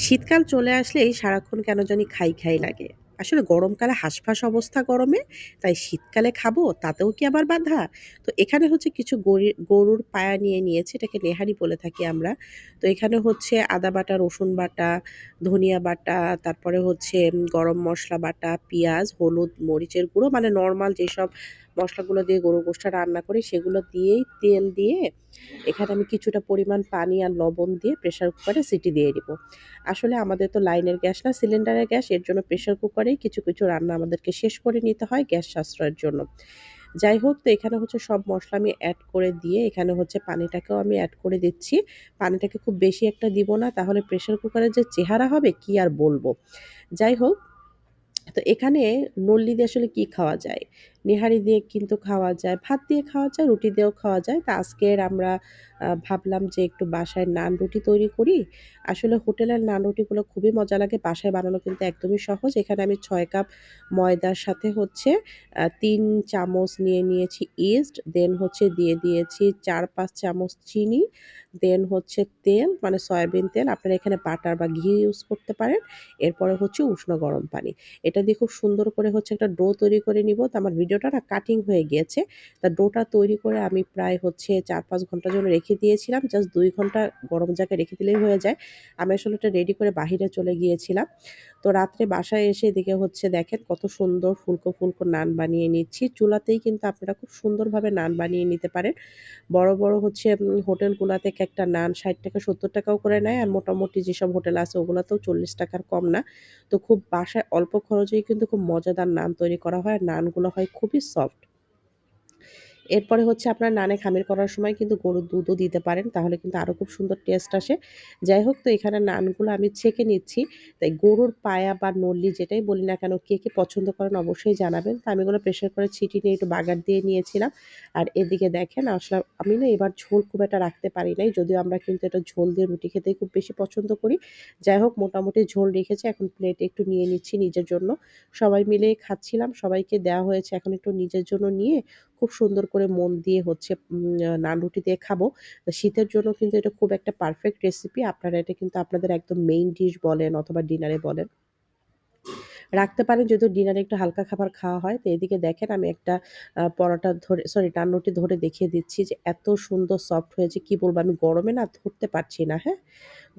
শীতকাল চলে আসলেই সারাক্ষণ কেন জানি খাই খাই লাগে। আসলে গরমকালে হাঁসফাঁস অবস্থা গরমে, তাই শীতকালে খাবো তাতেও কি আবার বাধা? তো এখানে হচ্ছে কিছু গরুর পায়া নিয়ে নিয়েছি, এটাকে নেহারি বলে থাকি আমরা। তো এখানে হচ্ছে আদা বাটা, রসুন বাটা, ধনিয়া বাটা, তারপরে হচ্ছে গরম মসলা বাটা, পেঁয়াজ, হলুদ, মরিচের গুঁড়ো, মানে নর্মাল যেসব মসলাগুলো দিয়ে গরুর গোশটা রান্না করি সেগুলো দিয়েই তেল দিয়ে এখানে আমি কিছুটা পরিমাণ পানি আর লবণ দিয়ে প্রেসার কুকারে সিটি দিয়ে দিব। আসলে আমাদের তো লাইনের গ্যাস না, সিলিন্ডারের গ্যাস, এর জন্য প্রেসার কুকারেই কিছু কিছু রান্না আমাদেরকে শেষ করে নিতে হয় গ্যাস সাশ্রয়ের জন্য। যাই হোক, তো এখানে হচ্ছে সব মসলা আমি অ্যাড করে দিয়ে এখানে হচ্ছে পানিটাকেও আমি অ্যাড করে দিচ্ছি। পানিটাকে খুব বেশি একটা দিব না, তাহলে প্রেসার কুকারের যে চেহারা হবে কি আর বলবো। যাই হোক, তো এখানে নল্লি দিয়ে আসলে কি খাওয়া যায়? নেহারি দিয়ে কিন্তু খাওয়া যায়, ভাত দিয়ে খাওয়া যায়, রুটি দিয়েও খাওয়া যায়। তো আজকের আমরা ভাবলাম যে একটু বাসায় নান রুটি তৈরি করি। আসলে হোটেলের নান রুটিগুলো খুবই মজা লাগে। বাসায় বানানো কিন্তু একদমই সহজ। এখানে আমি ৬ কাপ ময়দার সাথে হচ্ছে ৩ চামচ নিয়ে নিয়েছি ইস্ট, দেন হচ্ছে দিয়ে দিয়েছি ৪-৫ চামচ চিনি, দেন হচ্ছে তেল, মানে সয়াবিন তেল। আপনারা এখানে বাটার বা ঘি ইউজ করতে পারেন। এরপরে হচ্ছে উষ্ণ গরম পানি। এটা দিয়ে খুব সুন্দর করে হচ্ছে একটা ডো তৈরি করে নিব। তো আমার ভিডিওটা না কাটিং হয়ে গিয়েছে। তা ডোটা তৈরি করে আমি প্রায় হচ্ছে ৪-৫ ঘন্টার জন্য রেখে দিয়েছিলাম। জাস্ট ২ ঘন্টা গরম জায়গায় রেখে দিলেই হয়ে যায়। আমি আসলে এটা রেডি করে বাহিরে চলে গিয়েছিলাম। তো রাত্রে বাসায় এসে এদিকে হচ্ছে দেখেন কত সুন্দর ফুলকো, ফুলকো নান বানিয়ে নিচ্ছি। চুলাতেই কিন্তু আপনারা খুব সুন্দরভাবে নান বানিয়ে নিতে পারেন। বড়, বড় হচ্ছে হোটেলগুলাতে একেকটা নান ৳৬০, ৳৭০ করে নেয়। আর মোটামুটি যেসব হোটেল আছে ওগুলাতেও ৳৪০ র কম না। তো খুব বাসায় অল্প খরচেই কিন্তু খুব মজাদার নান তৈরি করা হয়। আর নানগুলো হয় খুবই সফট। এরপরে হচ্ছে আপনার নানে খামির করার সময় কিন্তু গরুর দুধও দিতে পারেন। তাহলে কিন্তু আরো খুব সুন্দর টেস্ট আসে। যাই হোক, তো এখানে নানগুলো আমি ছেঁকে নিচ্ছি। তাই গরুর পায়া বা নল্লি যেটাই বলি না কেন, কে, কে পছন্দ করেন অবশ্যই জানাবেন। তো আমি এগুলো প্রেসার কুকারে ছিটিয়ে নিয়ে একটু বাগার দিয়ে নিয়েছিলাম। আর এদিকে দেখেন আসলে আমি না এবার ঝোল খুব একটা রাখতে পারি নাই। যদিও আমরা কিন্তু এটা ঝোল দিয়ে রুটি খেতেই খুব বেশি পছন্দ করি। যাই হোক, মোটামুটি ঝোল রেখেছি। এখন প্লেটে একটু নিয়ে নিচ্ছি নিজের জন্য। সবাই মিলেই খাচ্ছিলাম। সবাইকে দেওয়া হয়েছে। এখন একটু নিজের জন্য নিয়ে খুব সুন্দর করে মন দিয়ে হচ্ছে নান রুটি দিয়ে খাবো। তো শীতের জন্য কিন্তু এটা খুব একটা পারফেক্ট রেসিপি। আপনারা এটা কিন্তু আপনাদের একদম মেইন ডিশ বলেন অথবা ডিনারে বলেন, রাখতে পারেন, যদিও ডিনারে একটু হালকা খাবার খাওয়া হয়। তো এদিকে দেখেন আমি একটা পরোটা ধরে, সরি, নান রুটি ধরে দেখিয়ে দিচ্ছি যে এত সুন্দর সফট হয়েছে কি বলবো। আমি গরমে না ধরতে পারছি না, হ্যাঁ?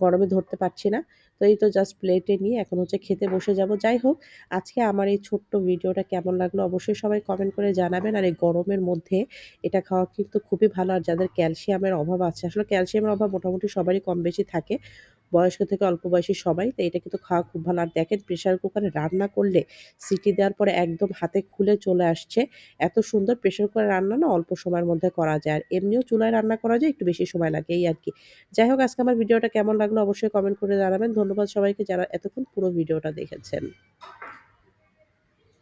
গরমে ধরতে পারছি না। তো এই তো জাস্ট প্লেটে নিয়ে এখন হচ্ছে খেতে বসে যাবো। যাই হোক, আজকে আমার এই ছোট্ট ভিডিওটা কেমন লাগলো অবশ্যই সবাই কমেন্ট করে জানাবেন। আর এই গরমের মধ্যে এটা খাওয়া কিন্তু খুবই ভালো। আর যাদের ক্যালসিয়ামের অভাব আছে, আসলে ক্যালসিয়ামের অভাব মোটামুটি সবারই কম বেশি থাকে। বয়স্ক থেকে অল্প বয়সী সবাই। তো এটা কিন্তু খাওয়া খুব ভালো। আর দেখেন প্রেশার কুকারে রান্না করলে সিটি দেওয়ার পরে একদম হাতে খুলে চলে আসছে। এত সুন্দর প্রেশার কুকারে রান্না না অল্প সময়ের মধ্যে করা যায়। আর এমনিও চুলায় রান্না করা যায়, একটু বেশি সময় লাগে এই আরকি। যাই হোক, আজকে আমার ভিডিওটা কেমন লাগলো অবশ্যই কমেন্ট করে জানাবেন। ধন্যবাদ সবাইকে যারা এতক্ষণ পুরো ভিডিওটা দেখেছেন।